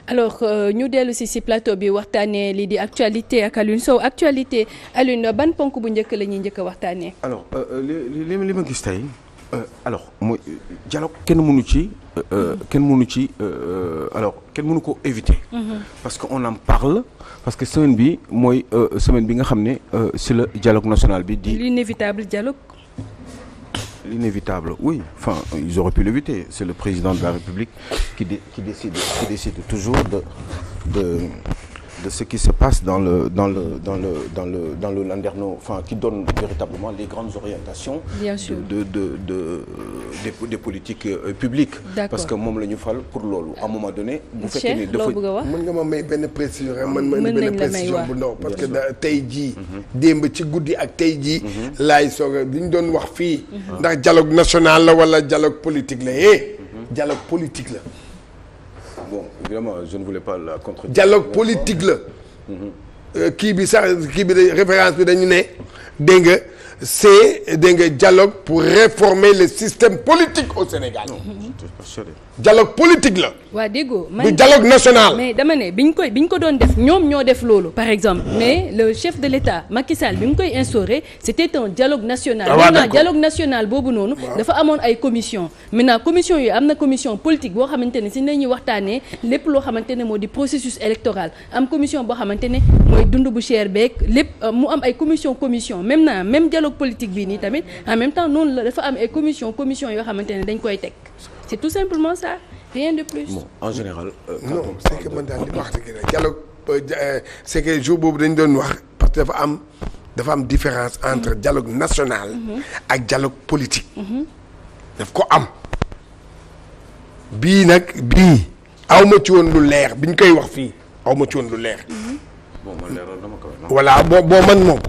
alors ñu dellu si plateau bi waxtaanee lii di actualité ak Alioune Sow actualité Alioune ban ponk bu njëkk la ñuy njëkk a waxtaanee. alors li ma gis tey alors mooy dialogue kenn mënu ko éviter. parce que on en parle parce que semaine bi mooy semaine bi nga xam ne c'est le dialogue national bi di. l'inévitable dialogue. L'inévitable, oui. Enfin, ils auraient pu l'éviter. C'est le président de la République qui décide toujours de ce qui se passe dans le landerneau, enfin, qui donne véritablement les grandes orientations des politiques publiques. Parce que moom la ñu fal pour loolu à un moment donné. bu fekkee ni dafa mën nga ma may benn précision benn précision bu ndaw parce que tey jii. démb ci guddi ak tey jii. laay soog bi ñu doon wax fii. ndax dialogue national la wala dialogue politique la dialogue politique la. bon évidemment je ne voulais pas la contredire. dialogue politique la. kii bi référence bi dañu ne dégg nga c'est dégg nga dialogue pour réformer le système politique au Sénégal. dialogue politique la. waa déggoo du dialogue national. mais dama ne biñ ko doon def ñoom ñoo def loolu par exemple mais le chef de l'État Macky Sall bi mu koy instauré c'était un dialogue national. maintenant dialogue national boobu noonu. dafa amoon ay commission maintenant commission yooyu am na commission politique boo xamante ne si nañuy waxtaanee lépp loo xamante ne moo di processus électoral am commission boo xamante ne mooy dund bu cher beeg lépp mu am ay commission même dialogue politique bii nii tamit en même temps noonu la dafa am ay commission yoo xamante ne dañ koy teg c'est tout simplement ça. rien de plus. Bon, en général. Non c'est que man daal di wax dëgg dialogue c'est que jour boobu dañu doon wax parce que dafa am différence entre dialogue national. ak dialogue politique. daf ko am. bii aw ma ci woon lu leer biñ koy wax fii aw ma ci woon lu leer. bon man leeral dama ko wax. voilà boo man moom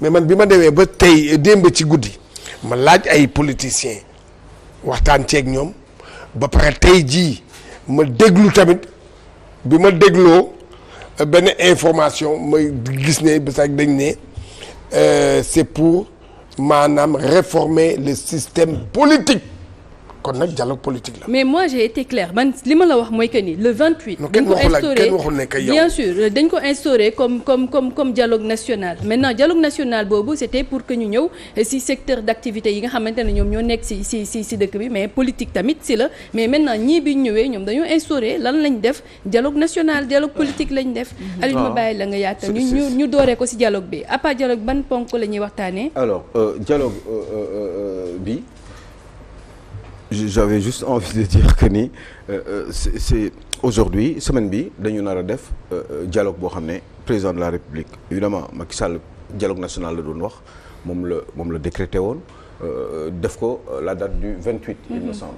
mais man bi ma demee ba tey démb ci guddi ma laaj ay politiciens waxtaan ceeg ñoom. ba pare tey jii ma déglu tamit bi ma dégloo benn information may gis ne ba sax dañ ne c'est pour maanaam réformer le système politique kon nag dialogue politique la. mais moi j'ai été clair man li ma la wax mooy que ni le 28. dañ ko instauré kenn waxul ne que yow bien sûr dañ ko instauré comme dialogue national maintenant dialogue national boobu c'était pour que ñu ñëw ci secteur d'activité yi nga xamante ne ñoom ñoo nekk ci dëkk bi mais politique tamit ci la mais maintenant ñii bi ñu ñëwee ñoom dañoo instauré lan lañ def dialogue national dialogue politique lañ def. Alioune ma bàyyi la nga yaatal ñu dooree ko ci dialogue bi à part dialogue ban ponk la ñuy waxtaanee. alors dialogue bi. J'avais juste envie de dire que ni c'est aujourd'hui semaine bi dañu nar a def dialogue boo xam ne président de la République évidemment Macky Sall dialogue national la doon wax moom la décrété woon def ko la date du 28 il me semble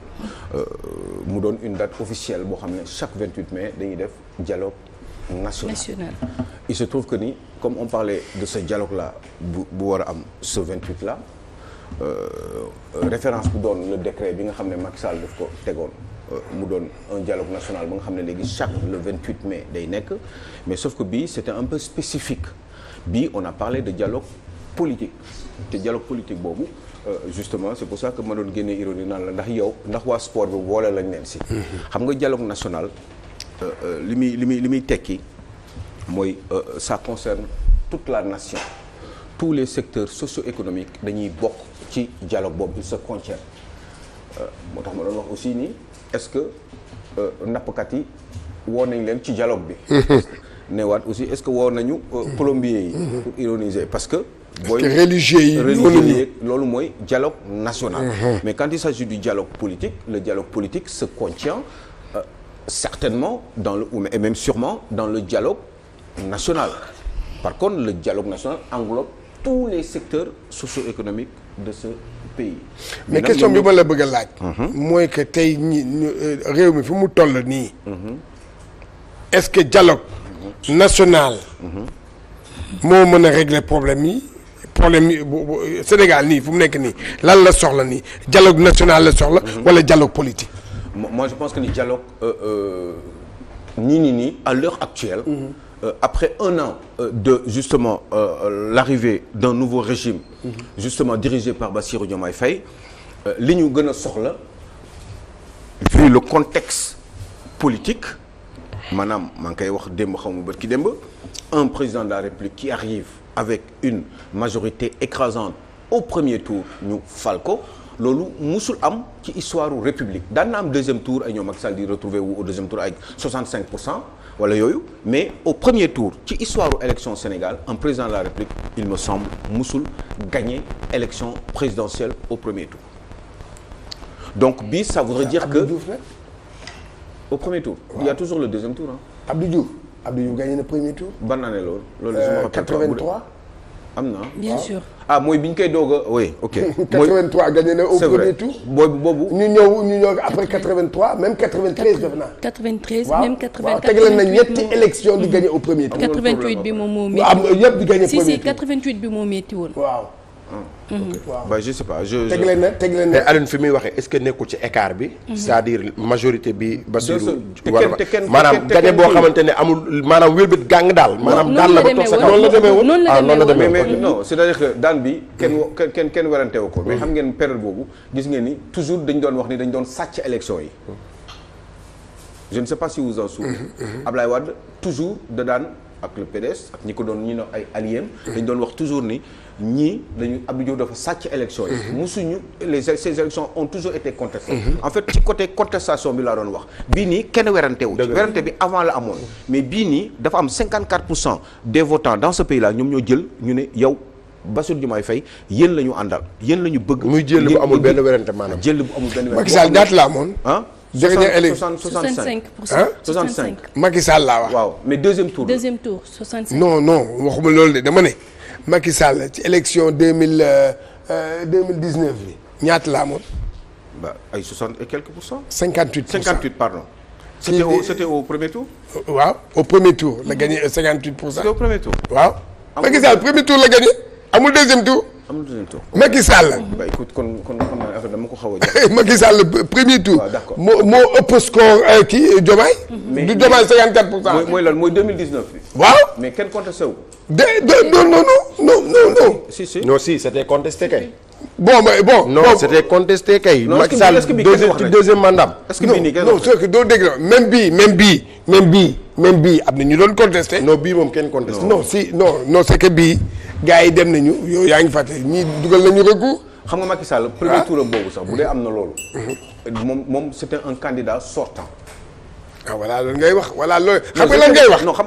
mu doon une date officielle boo xam ne chaque 28 mai dañuy def dialogue national. Il se trouve que ni comme on parlait de ce dialogue là bu war a am ce 28 là référence bu doon le décret bi nga xam ne Macky Sall daf ko tegoon mu doon un dialogue national ba nga xam ne léegi chaque le 28 mai day nekk mais sauf que bii c'était un peu spécifique bii on a parlé de dialogue politique te dialogue politique boobu justement c'est pour ça que ma doon génnee ironie naan la ndax waa sport bi boole lañ leen si xam nga dialogue national li muy tekki mooy ça concerne toute la nation tous les secteurs socio-économiques dañuy bokk ci dialogue boobu il se contient moo tax ma doon wax aussi nii est-ce que nappkat yi woo nañ leen ci dialogue bi newaat aussi est-ce que woo nañu plombier yi pour ironiser parce que religieux yi loolu mooy dialogue national mais quand il s'agit du dialogue politique le dialogue politique se contient certainement et même sûrement dans le dialogue national par contre le dialogue national englobe tous les secteurs socio-économiques de ce pays. mais question bi ma la bëgg a laaj. mooy que tey réew mi fi mu toll nii. est-ce que dialogue national. moo mën a régler problème yi Sénégal nii fu mu nekk nii lan la soxla nii dialogue national la soxla. wala dialogue politique. moi je pense que ni dialogue nii à l'heure actuelle. Après un an de justement l'arrivée d'un nouveau régime justement dirigé par Bassirou Diomaye Faye li ñu gën a soxla vu le contexte politique maanaam maa ngi koy wax démb xaw ma bët ki démb un président de la République qui arrive avec une majorité écrasante au premier tour ñu fal ko loolu musul am ci histoire république daan na am deuxième tour ay ñoom Macky Sall di retrouver wu au deuxième tour avec 65% wala yooyu mais au premier tour ci histoire élection Sénégal un président de la République il me semble musul gagner élection présidentielle au premier tour donc bii ça voudrait dire que au premier tour il y a toujours le deuxième tour Abdou Diouf gagné le premier tour. ban année loolu 83. am na bien sûr. mooy bi ñu koy doog a oui ok. 83 gagné na au premier tour. boobu. ñu ñëw après 83 même 93 def naa. 93 même 80. waaw tegle na ñetti élection di gagné au premier tour. 88 bi moom moo métti. am yëpp di gagné premier tour. 88 bi moo métti woon. waaw. waaw bah je sais pas tegle na te Alioune fi muy waxee est-ce que nekkul ci écart bi. c'est-à-dire majorité bi. Bassirou maanaam gagné boo xamante ne amul maanaam wélbét gàng daal. maanaam daan la ba toog sa kaw noonu la demee woon noonu la demee woon mais non c'est-à-dire que daan bi kenn waranteewu ko. mais xam ngeen période boobu gis ngeen ni toujours dañ doon wax ni dañ doon sàcc élection yi. je ne sais pas si vous en souvenez. Ablaye Wade toujours da daan ak le PDS ak ñi ko doon ñu ne ay alliés dañ doon wax toujours ni. ñii dañu Abdou Diouf dafa sàcc élection yi musuñu ces élections ont toujours été contestées en fait ci côté contestation bi laa doon wax bii nii kenn werante wu werante bi avant la amoon mais bii nii dafa am 54% des votants dans ce pays là ñoom ñoo jël ñu ne yow Bassirou Diomaye Faye yéen la ñu àndal yéen la ñu bëgg muy jël bu amul benn werante maanaam jël bu amul benn werante Macky Sall ñaata la amoon dernière élection 65%. Macky Sall laa wax waaw mais deuxième tour 65. non waxuma loolu de dama ne Macky Sall ci élection 2019 bi ñaata la amoon. ba ay 60 et quelques %. 58% pardon. C'était au premier tour. waaw au premier tour la gagné 58%. C'était au premier tour. waaw Macky Sall premier tour la gagné amul deuxième tour. Macky Sall. ba écoute kon xam naa affaire dama ko xaw a Macky Sall premier tour. waaw d'accord moo ëpp score kii Diomaye. du Diomaye 54%. mooy lan mooy 2019 bi. waaw mais kenn contesté wu. non. si. non si c'était contesté kay. bon. non c'était contesté kay. non Macky Sall deuxième mandat. est-ce que bii nii non c'est que doo dégg même bii am na ñu doon contesté. non bii moom kenn contesté. non c'est que bii gars yi dem nañu yow yaa ngi fàtte ñii dugal nañu recours. xam nga Macky Sall premier tour boobu sax bu dee am na loolu. moom c'était un candidat sortant. ah voilà loolu ngay wax voilà loolu. xam nga lan ngay wax non xam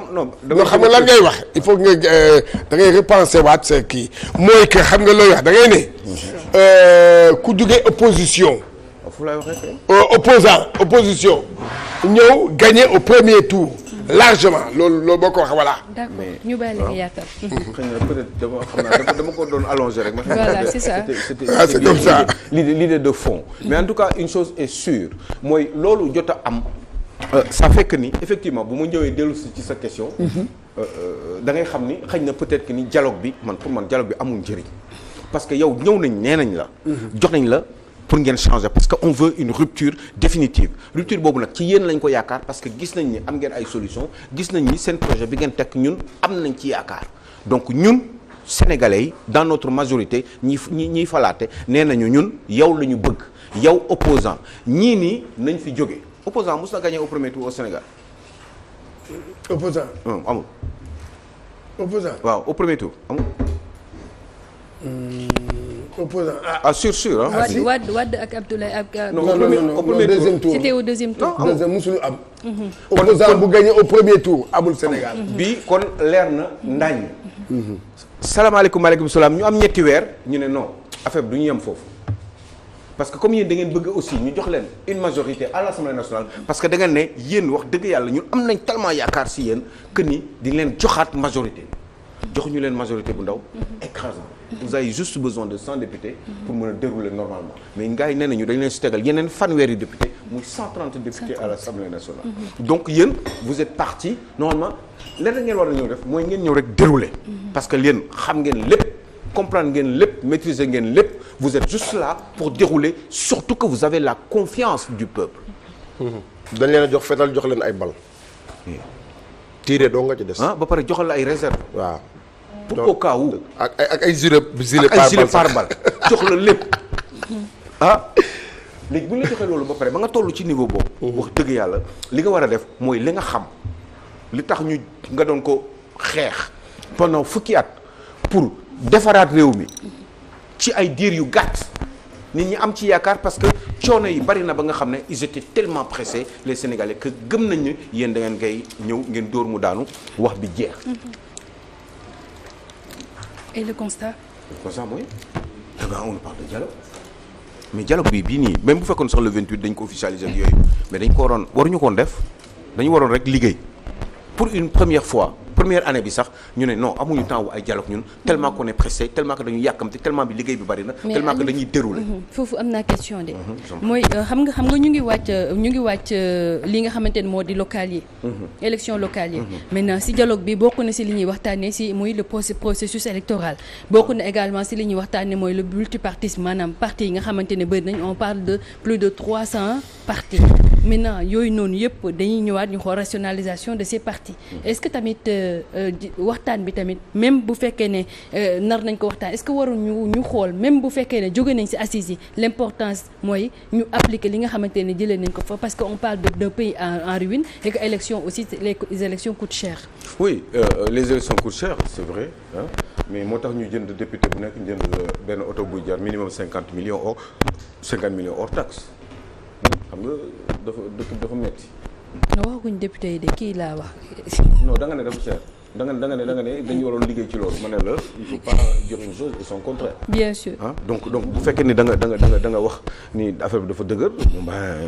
nga lan ngay wax il faut nga da ngay repenser waat sa kii mooy que xam nga looy wax da ngay ne. ku jugee opposition. fu lay waxee opposition ñëw gagné au premier tour largement loolu boo ko wax voilà. d'accord ñu bàyyi la yaatal. xëy na peut-être dama ko doon allongé rek. voilà c'est ça c'est comme ça. l'idée de fond. mais en tout cas une chose est sûre mooy loolu jot a am. ça fait que ni effectivement bu ma ñëwee dellu si ci sa question. da ngay xam ni xëy na peut-être que ni dialogue bi pour man dialogue bi amul njëriñ. parce que yow ñëw nañ nee nañ la. jox nañ la pour ngeen changer parce que on veut une rupture définitive rupture boobu nag ci yéen lañ ko yaakaar parce que gis nañ ni am ngeen ay solution gis nañ ni seen projet bi ngeen teg ñun am nañ ci yaakaar donc ñun sénégalais yi dans notre majorité ñiy falaate nee nañu ñun yow la ñu bëgg yow opposant ñii nii nañ fi jóge opposant mos na gagné au premier tour au Sénégal. opposant amul. opposant waaw au premier tour amul. opposant sûr ah. Wade ak Abdoulaye ak. non au deuxième tour c'était au deuxième tour. deuxième musul am. opposant bu gagné au premier tour amul Sénégal. bii kon leer na ndaañ. salaamaaleykum maaleykum salaam ñu am ñetti weer ñu ne non affaire bi du ñu yem foofu. parce que comme yéen da ngeen bëgg aussi ñu jox leen une majorité à l'Assemblée nationale parce que da ngeen ne yéen wax dëgg yàlla ñun am nañ tellement yaakaar si yéen que ni di leen joxaat majorité joxuñu leen majorité bu ndaw écrasant vous avez juste besoin de 100 députés pour mën a dérouler normalement mais gars yi nee nañu dañ leen si tegal yeneen fanweeri députés muy 130 députés à l'Assemblée nationale donc yéen vous êtes partis normalement leneen ngeen war a ñëw def mooy ngeen ñëw rek dérouler parce que yéen xam ngeen lépp comprendre ngeen lépp maîtriser ngeen lépp vous êtes juste là pour dérouler surtout que vous avez la confiance du peuple. dañ leen a jox fetal jox leen ay bal. tiire doo nga ci des. ba pare joxal la ay réserve. waaw. pour au cas où. ak ay gilet pare-balles jox la lépp. léegi bu ñu la joxee loolu ba pare ba nga toll ci niveau boobu. wax dëgg yàlla li nga war a def mooy li nga xam li tax ñu nga doon ko xeex pendant fukki at pour defaraat réew mi ci ay diir yu gàtt nit ñi am ci yaakaar parce que coono yi bari na ba nga xam ne ils étaient tellement pressés les Sénégalais que gëm nañ ni yéen da ngeen koy ñëw ngeen dóor mu daanu wax bi jeex. Et le constat. Le constat mooy on parle de dialogue mais dialogue bii nii même bu fekkoon sax le 28 dañ ko officialiser ak yooyu mais dañ ko waruñu koon def dañu waroon rek liggéey pour une première fois. première année bi sax ñu ne non amuñu temps wu ay dialogue ñun tellement qu'on est pressé tellement que dañu yàkkamti tellement bi liggéey bi bari na tellement que dañuy dérouler foofu am naa question de mooy xam nga ñu ngi wàcc li nga xamante ne moo di local yi élection locale yi maintenant si dialogue bi bokk na si li ñuy waxtaanee si muy le processus électoral bokk na également si li ñuy waxtaanee mooy le multipartisme maanaam parti yi nga xamante ne bëri nañ on parle de plus de 300 partis maintenant yooyu noonu yëpp dañuy ñëwaat ñu xool rationalisation de ces partis est-ce que tamit waxtaan bi tamit même bu fekkee ne nar nañ ko waxtaan est-ce que waru ñu xool même bu fekkee ne jóge nañ ci assises yi l'importance mooy ñu appliquer li nga xamante ne jëlee nañ ko fa parce que on parle d'un pays en ruine et que élection aussi les élections coûtent cher. Oui les élections coûtent cher c'est vrai hein mais moo tax ñu jënd député bu nekk jënd benn oto buy jar minimum 50 millions hors taxe xam nga dafa metti. non waxuñ député yi de kii laa wax. non da nga ne dafa cher da nga ne dañu waroon liggéey ci loolu ma ne la il faut pas dire une chose et son contraire. bien sûr ah donc bu fekkee ni da nga wax ni affaire bi dafa dëgër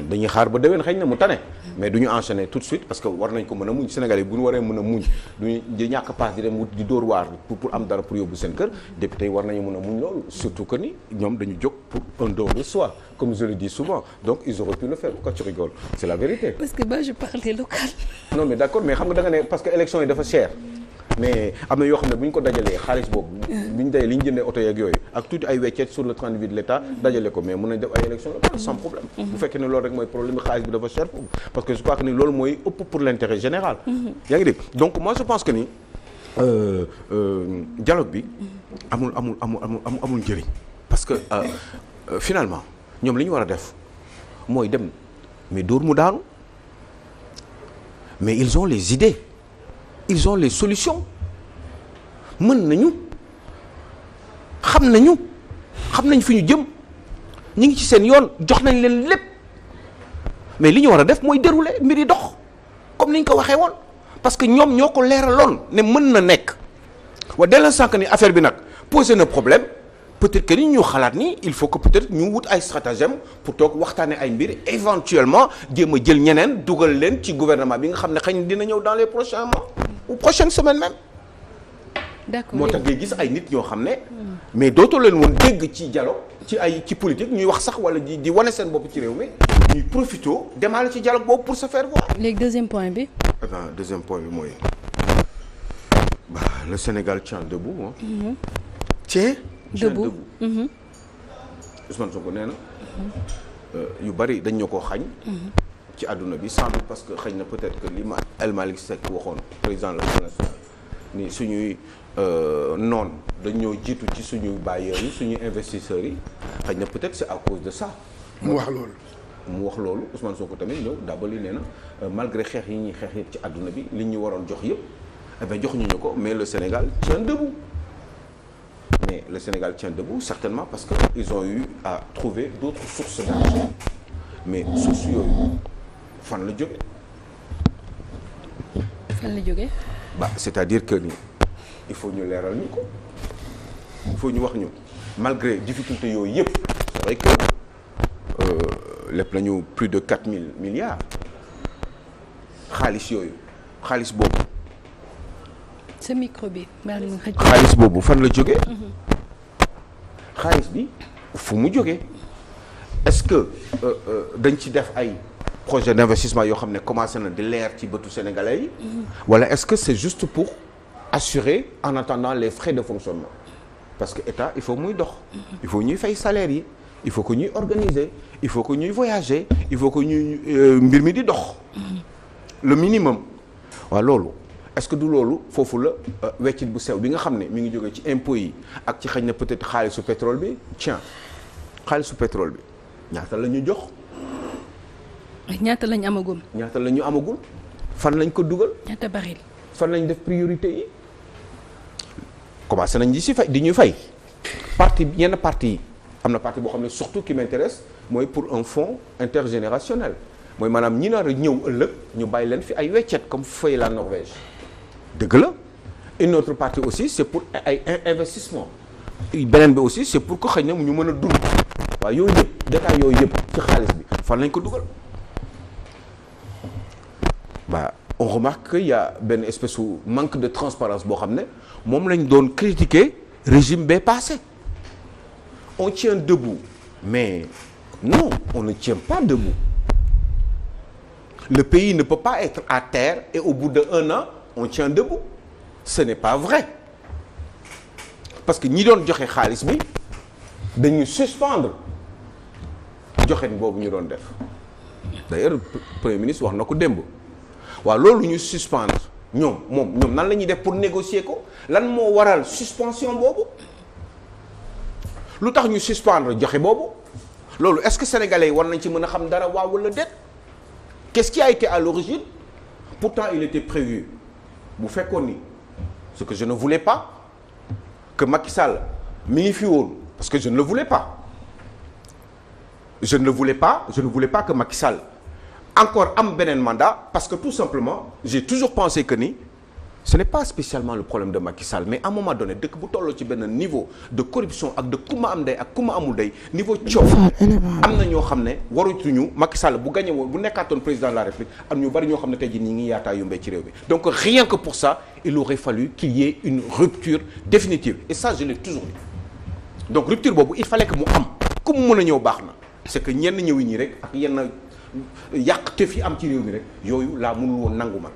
dañuy xaar ba déwén xëy na mu tane mais du ñu enchaîner tout de suite parce que war nañ ko mën a muñ Sénégal yi bu ñu waree mën a muñ duñu di ñàkk paas di dem wut di dóor waar pour am dara pour yóbbu seen kër député yi war nañu mën a muñ loolu surtout que ni ñoom dañu jóg pour un don de soi comme je le dis souvent donc ils auraient pu le faire pourquoi tu rigoles c'est la vérité. parce que moi je parlais local. non mais d'accord mais xam nga da nga ne parce que élection yi dafa cher. mais am na yoo xam ne bu ñu ko dajalee xaalis boobu bi ñu dajee li ñu jëndee oto yeeg yooyu ak tuuti ay weccet sur le train de vie de l'État dajale ko mais mën nañ def ay élections locales sans problème bu fekkee ne loolu rek mooy problème bi xaalis bi dafa cher foofu parce que je crois que ni loolu mooy ëpp pour l'intérêt général yaa ngi dégg donc moi je pense que ni dialogue bi amul njëriñ parce que finalement ñoom li ñu war a def mooy dem mais dóor mu daanu mais ils ont les idées ils ont les solutions mën nañu xam nañ fi ñu jëm ñu ngi ci seen yoon jox nañ leen lépp mais li ñu war a def mooy dérouler mbir yi dox comme ni ñu ko waxee woon parce que ñoom ñoo ko leeraloon ne mën na nekk wa dès l'instant que ni affaire bi nag posé na problème peut-être que ni ñu xalaat ni il faut que peut-être ñu wut ay stratagème pour toog waxtaane ay mbir éventuellement jéem a jël ñeneen dugal leen ci gouvernement bi nga xam ne xëy na dina ñëw dans les prochains mois ou prochaine semaine même. d'accord moo tax ngay gis ay nit ñoo xam ne. mais dootoo leen woon dégg ci dialogue ci politique ñuy wax sax wala di wane seen bopp ci réew mi ñuy profité demaale ci dialogue boobu pour se faire voir. léegi deuxième point bi. deuxième point bi mooy le Sénégal tient debout ah. tiens debout. Ousmane Sonko nee na yu bari dañ ñoo koo xañ. ci àdduna bi sans doute parce que xëy na peut-être que li El Malick Seck waxoon président de l'Assemblée nationale ni suñuy noon dañ ñoo jiitu ci suñuy bailleurs yi suñuy investisseurs yi xëy na peut-être c'est à cause de ça. mu wax loolu Ousmane Sonko tamit ñëw dabali nee na malgré xeex yi ñuy xeex yëpp ci àdduna bi li ñu waroon jox yëpp eh bien jox ñu ko mais le Sénégal tient debout. Mais le Sénégal tient debout certainement parce que ils ont eu à trouver d'autres sources d'argent mais sources yooyu fan la jóge. C'est-à-dire que ni il faut ñu leeral ñu ko il faut ñu wax ñu malgré difficulté yooyu yëpp c'est vrai que lépp nañu plus de 4000 milliards xaalis boobu. sa micro bi. xaalis boobu fan la jógee. xaalis bi fu mu jógee est-ce que dañ ci def ay projet d'investissement yoo xam ne commencé na di leer ci bëtu sénégalais yi. wala est-ce que c'est juste pour assurer en attendant les frais de fonctionnement parce que état il faut muy dox. il faut ñuy fay salaire yi il faut que ñuy organiser il faut que ñuy voyager il faut que ñuy mbir mi di dox. le minimum waaw loolu. est-ce que du loolu foofu la weccit bu sew bi nga xam ne mi ngi jógee ci impôts yi ak ci xëy na peut-être xaalisu pétrole bi xaalisu pétrole bi ñaata la ñu jox. ñaata la ñu amagul. fan lañ ko dugal. ñaata baril. fan lañ def priorité yi. commencé nañ di si fay di ñuy fay. yenn parti yi am na parti boo xam ne surtout qui m'intéresse mooy pour un fonds intergénérationnel mooy maanaam ñi nar a ñëw ëllëg ñu bàyyi leen fi ay weccet comme fay la Norvège. dëgg la une autre partie aussi c'est pour ay investissement beneen bi aussi c'est pour que xëy na ñu mën a dund waaw yooyu yëpp détail yooyu yëpp ci xaalis bi fan lañ ko dugal. bah on remarque qu'il y a benn espèce de manque de transparence boo xam ne moom lañ doon critiquer régime bee passé on tient debout mais non on ne tient pas debout le pays ne peut pas être à terre et au bout d'1 an on tient debout ce n'est pas vrai parce que ñi doon joxe xaalis bi dañuy suspendre joxen boobu ñu doon def d'ailleurs premier ministre wax na ko démb waaw loolu ñu suspendre ñoom nan la ñuy def pour négocier ko lan moo waral suspension boobu lu tax ñu suspendre joxe boobu loolu est-ce que sénégalais yi war nañ ci mën a xam dara waaw wala déet qu'est-ce qui a été à l'origine pourtant il était prévu bu fekkoon ni ce que je ne voulais pas que Macky Sall mi ngi fi woon parce que je ne le voulais pas je ne voulais pas que Macky Sall encore am beneen mandat parce que tout simplement j'ai toujours pensé que ni ce n'est pas spécialement le problème de Macky Sall mais à un moment donné dëkk bu tolloo ci benn niveau de corruption ak de kuma am ndey ak kuma amul ndey niveau coow am na ñoo xam ne warutuñu Macky Sall bu gagné woon bu nekkaatoon président de la République am ñu bari ñoo xam ne tey jii ñi ngi yaataa yumbee ci réew mi donc rien que pour ça il aurait fallu qu'il y ait une rupture définitive et ça je l'ai toujours dit donc rupture boobu il fallait que mu am ku mu mën a ñëw baax na c'est que ñenn ñëwi ñi rek ak yenn yàq te fi am ci réew mi rek yooyu laa mënul woon nangu man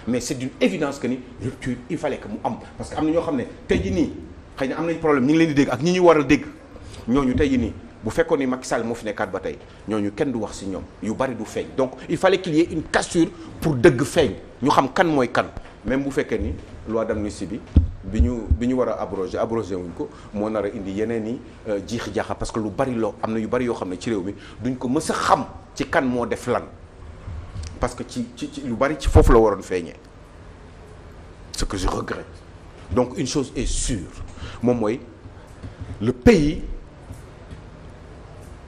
mais c'est d'une évidence que ni rupture il fallait que mu am parce que am na ñoo xam ne tey jii nii xëy na am nañ problème ñi ngi leen di dégg ak ñi ñu war a dégg ñooñu tey jii nii bu fekkoon ni Macky Sall moo fi nekkaat ba tey ñooñu kenn du wax ci ñoom yu bari du feeñ donc il fallait qu'il y ait une cassure pour dëgg feeñ ñu xam kan mooy kan même bu fekkee ni loi d'amnistie bi ñu war a abrogé wuñ ko moo nar a indi yeneen i jiixi jaaxa parce que lu bari loo am na yu bari yoo xam ne ci réew mi duñ ko mës a xam ci kan moo def lan parce que ci lu bari ci foofu la waroon feeñee ce que je regrette donc une chose est sûre moom mooy le pays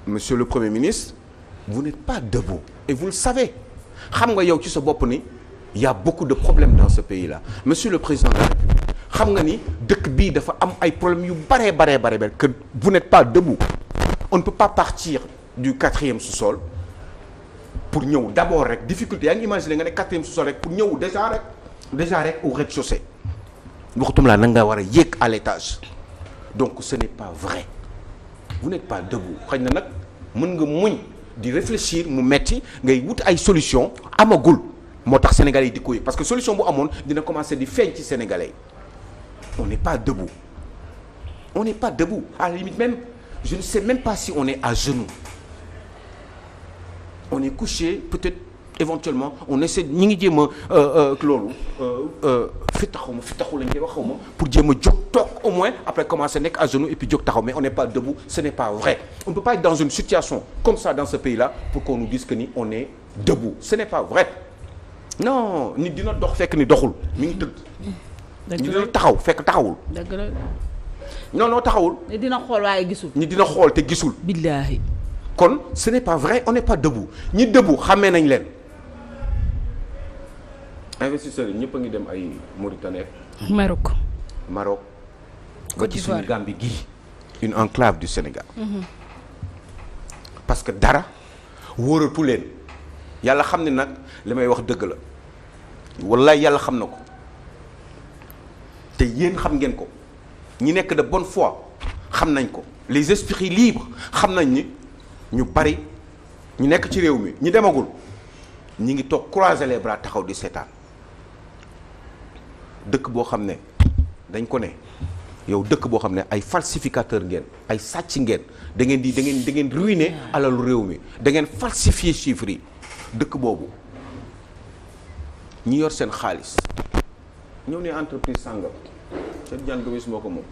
monsieur le Premier ministre vous n'êtes pas debout et vous le savez xam nga yow ci sa bopp ni il y a beaucoup de problèmes dans ce pays-là monsieur le président de la République xam nga ni dëkk bii dafa am ay problèmes yu bare que vous n'êtes pas debout on ne peut pas partir du 4e sous-sol pour ñëw d'abord rek difficulté yaa ngi imaginer nga ne 4e sous-sol rek pour ñëw déjà rek au rez-de-chaussée waxtum laa na nga war a yéeg à l'étage donc ce n'est pas vrai vous n'êtes pas debout xëy na nag mën nga muñ di réfléchir mu metti ngay wut ay solution amagul moo tax sénégalais yi di ko yëg parce que solution bu amoon dina commencer di feeñ ci sénégalais yi on n'est pas debout à la limite même je ne sais même pas si on est à genoux on est couché peut-être éventuellement on essaie ñi ngi jéem a loolu fi taxaw lañ koy wax xaw ma pour jéem a jóg toog au moins après commencer nekk à genoux et puis jóg taxaw mais on n'est pas debout ce n'est pas vrai on ne peut pas être dans une situation comme ça dans ce pays-là pour qu'on nous dise que ni on est debout ce n'est pas vrai non nit dina dox fekk ni doxul mi ngi tëdd nit dina taxaw fekk taxawul dëgg la non taxawul nit dina xool waaye gisul nit dina xool te gisul billaahi kon ce n'est pas vrai on n'est pas debout ñi debout xàmmee nañ leen investisseurs yi ñëpp a ngi dem ay Mauritanie Maroc ba ci suñu Gambie gii une enclave du Sénégal parce que dara wóoratu leen yàlla xam ne nag li may wax dëgg la wallaay yàlla xam na ko te yéen xam ngeen ko ñi nekk de bonne foi xam nañ ko les esprits libres xam nañ ni ñu bari ñu nekk ci réew mi ñi demagul ñi ngi toog croiser les bras taxaw di seetaan dëkk boo xam ne dañ ko ne yow dëkk boo xam ne ay falsificateur ngeen ay sàcc ngeen da ngeen ruiner alalu réew mi da ngeen falsifier chiffres yi dëkk boobu ñi yor seen xaalis ñëw ne entreprise sàngam Cheikh Diane Gomis moo ko moom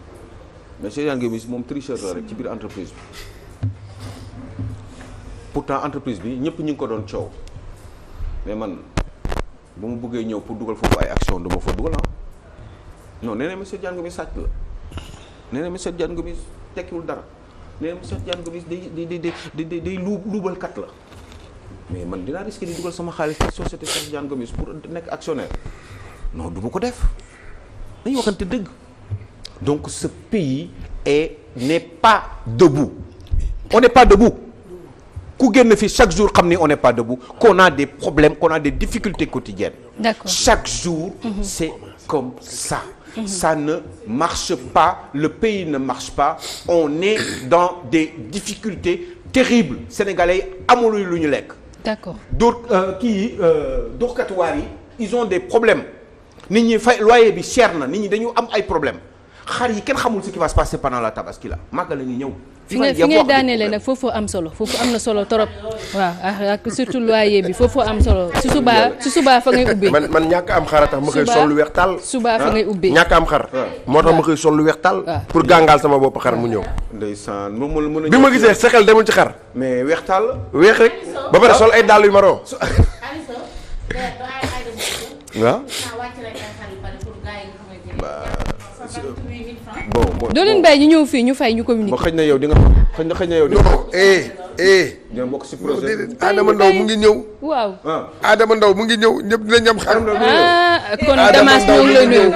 mais Cheikh Diane Gomis moom tricheur la rek ci biir entreprise bi pourtant entreprise bi ñëpp ñu ngi ko doon coow mais man ba mu bëggee ñëw pour dugal foofu ay action du ma fa dugal non nee na monsieur Diane Gomis sàcc la nee na monsieur Diane Gomis tekkiwul dara nee na monsieur Diane Gomis day luubalkat la mais man dinaa risquer di dugal sama xaalis ci société Cheikh Diane Gomis pour nekk actionnaire non du ma ko def dañuy waxante dëgg. Donc ce pays n'est pas debout. On n'est pas debout. Ku génn fi chaque jour xam ni on n'est pas debout, qu'on a des problèmes, qu'on a des difficultés quotidiennes. D'accord. Chaque jour, c'est comme ça. Ça ne marche pas, le pays ne marche pas, on est dans des difficultés terribles. Sénégalais amul lu ñu lekk. D'accord. D'autres doxkatu waar yi, ils ont des problèmes. Nit ñi fay loyer bi cher na, nit ñi dañu am ay problèmes. xar yi kenn xamul ce qui va se passer pendant la tabaski la màggal la ñuy ñëw. fi ngay daaneele nag foofu am solo foofu am na solo trop. waaw ak surtout loyer bi foofu am solo su subaa fa ngay ubbi. man ñàkk am xar a tax ma koy sol lu weex tàll. subaa fa ngay ubbi. ñàkk am xar. moo tax ma koy sol lu weex tàll. pour gàngaal sama bopp xar mu ñëw. ndeysaan moom mën a. bi ma gisee sa xel demul ci xar. mais weex tàll. weex rek ba pare sol ay dàll yu marron. waaw. bon doo leen bàyyi ñu ñëw fii ñu fay ñu communiquer. xëy na yow di nga xëy na yow di nga. non dina bokk ci projet. Adama Ndaw mu ngi ñëw. waaw. Adama Ndaw mu ngi ñëw ñëpp dina ñam xar. kon Damas ñoo ngi lay nuyu.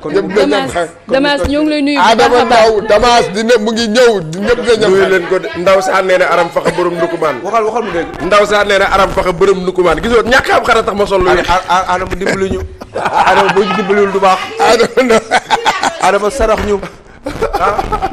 ñëpp dina ñam xar. Damas ñoo ngi lay nuyu bu baax a Adama baax. Ndaw Damas dina mu ngi ñëw ñëpp dina ñam nuyu xar. leen ko de ndaw saa nee na aram faxa borom ndukumaan. waxal mu dégg. ndaw saa nee na aram faxa borom ndukumaan gisoo ñàkk am xar a tax ma sol lu weex. Adama dimbali ñu. Adama boo ñu dimbaliwul du baax. Adama Ndaw. Adama sarax ñu.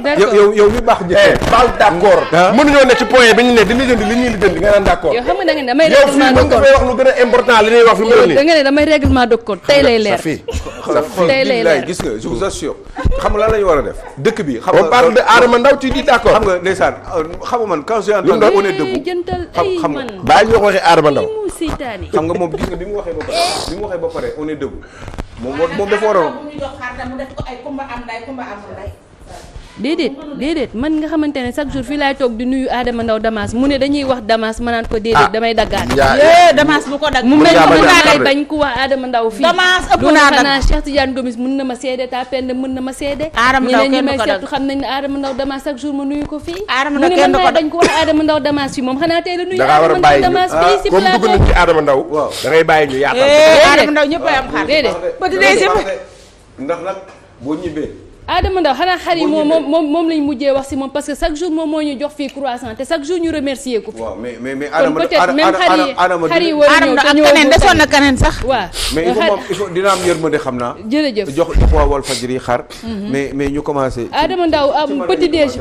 d'accord yow mi baax jëkkër. baal d'accord. mënuñoo ne ci point bi ñu ne di lijjanti li ñuy lijjanti nga naan d'accord. yow xam nga da nga ne damay yow fii règlement de mën nga compte fay wax lu gën a important li ñuy wax fi mu ne nii. da nga ne damay règlement de compte tey lay leer. tey lay leer gis nga je vous assure. xam nga lan la ñu war a def. dëkk bi xam nga on parle de Adama Ndaw tu dis d'accord. xam nga ndeysaan xam nga man quand j'ai entendu on est debout. jëntal xam ay xam nga man bàyyi ñu wax waxi Adama Ndaw. mu seytaane. xam nga moom gis nga bi mu waxee ba pare on est debout moom dafa waroon. déedéet man nga xamante ne chaque jour fii laay toog di nuyu Adama Ndaw Damas mu ne dañuy wax Damas ma naan ko déedéet damay daggaat. Damas bu ko dagg. mu mel yaa ni ma lay bañ ku wax Adama Ndaw fii. Damas ëpp loolu naa dagg. xanaa Cheikh Tidiane Gomis mën na ma seede ta pend mën na ma seede. Adama Ndaw ñeneen ñi kenn du may ko dagg. seetu xam nañ ne Adama Ndaw Damas chaque jour ma nuyu ko fii. Adama mu Ndaw ne kenn man du ko maay bañ ku wax Adama Ndaw Damas fii moom xanaa tey la nuyu da ngaa war a Adama Ndaw bàyyi ñu Damas fii si comme dugg plateau. nañ ci Adama Ndaw. waaw da ngay bàyyi ñu yaatal. Adama Ndaw ñëpp ay am xar. déedéet Petit deuxième. ndax nag boo ñibbee. Adama Ndaw xanaa xar yi moom lañ mujjee wax si moom parce que chaque jour moom moo ñu jox fii croissant te chaque jour ñu remercier ko fi. waaw mais kon Adama peut-être même xar yi war a Adama ñëw Ndaw te ak ñëw keneen desoon na keneen sax. waaw mais il faut dina am yërmande xam naa. jërëjëf jox waa Walfadjri xar. mais ñu commencé. Adama Ndaw am petit déj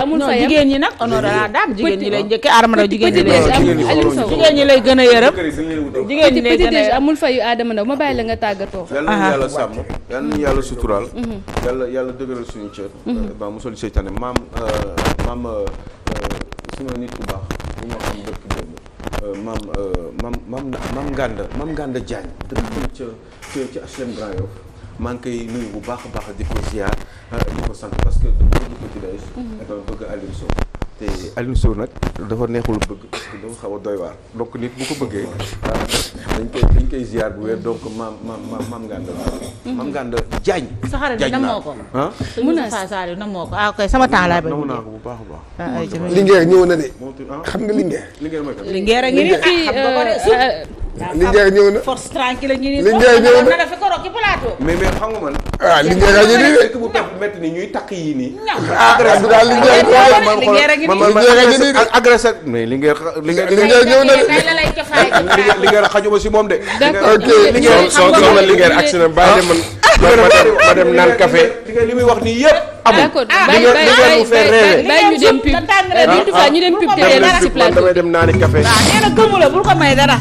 amul non fayam. jigéen ñi nag honneur à la dame jigéen ñi lay njëkkee Adama Ndaw jigéen ñi lay petit déj Aliou Sow jigéen ñi lay gën a yërëm. jigéen ñi lay petit gën a déj yërëm. amul fayu Adama Ndaw ma bàyyi la nga tàggatoo. yal nañu yàlla sàmm yal nañu yàlla suturaal. yàlla dëgëral suñu cër. ba musal seytaane maam suma nit ku baax bu ma xam dëkk démb maam Nganda Diagne dëkk ca HLM Grand Yoff maa ngi koy nuyu bu baax a baax di ko ziar di ko sant parce que dafa bëgg Petit Déj dafa bëgg Aliou Sow te Aliou Sow nag dafa neexul bëgg parce que dafa xaw a doy waar donc nit bu ko bëggee dañ koy ziar bu wér donc maam Nganda Diagne. sa xarit bi namoo ko. ah mun naa Moussa Sall namoo ko ok sama temps laay bañ. namu naa ko bu baax a baax. Linguère ñëw na de moom tamit xam nga Linguère. Linguère mooy kan. Linguère a ngi nii fii xam nga ko de suuf. Linguère ñëw na. force tranquille a ngi nii. Linguère ñëw na. na dafa ko rok ci plateau. mais xam nga man. ah Linguère a ngi nii de. dëkk bu métti ni ñuy takk yii nii. Abdoulaye Linguère Linguère a ngi nii. Linguère a ngi nii de. agressé mais Linguère Linguère ñëw na de. tey la lay cofaay ci plateau. Linguère xajuma si moom de. d'accord ok. soo gis nga Linguère agsi na bàyyi man ma dem naan café. li muy wax nii yëpp amul. d'accord bàyyi ñu dem pub Bintou Fall ñu dem pub te dellu si plateau. damay dem naani café. waaw nee na gëmu la bul ko may dara.